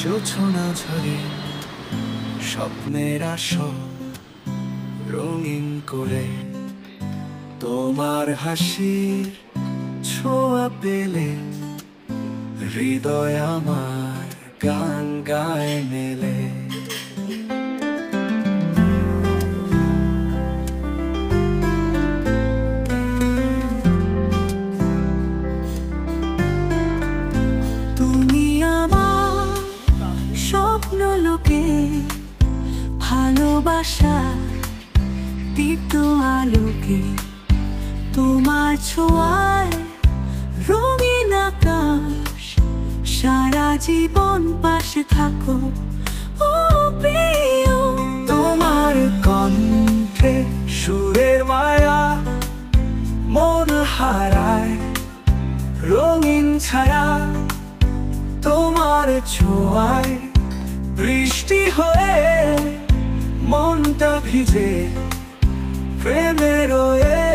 জোছনা ঝরে স্বপ্নের আসর রঙিন করে তোমার হাসির ছোঁয়া পেলে হৃদয় আমার গান গায় মেলে। তুমি আমার স্বপ্ন লোকে ভালোবাসা দীপ্ত আলোকে, তোমার ছোঁয়ায় রঙিন আকাশ, সারা জীবন পাশে থাকো ও প্রিয়। তোমার কণ্ঠে সুরের মায়া মন হারায় রঙিন ছায়া, তোমার ছোঁয়ায় বৃষ্টি হয়ে মনটা ভিজে প্রেমে রয়ে।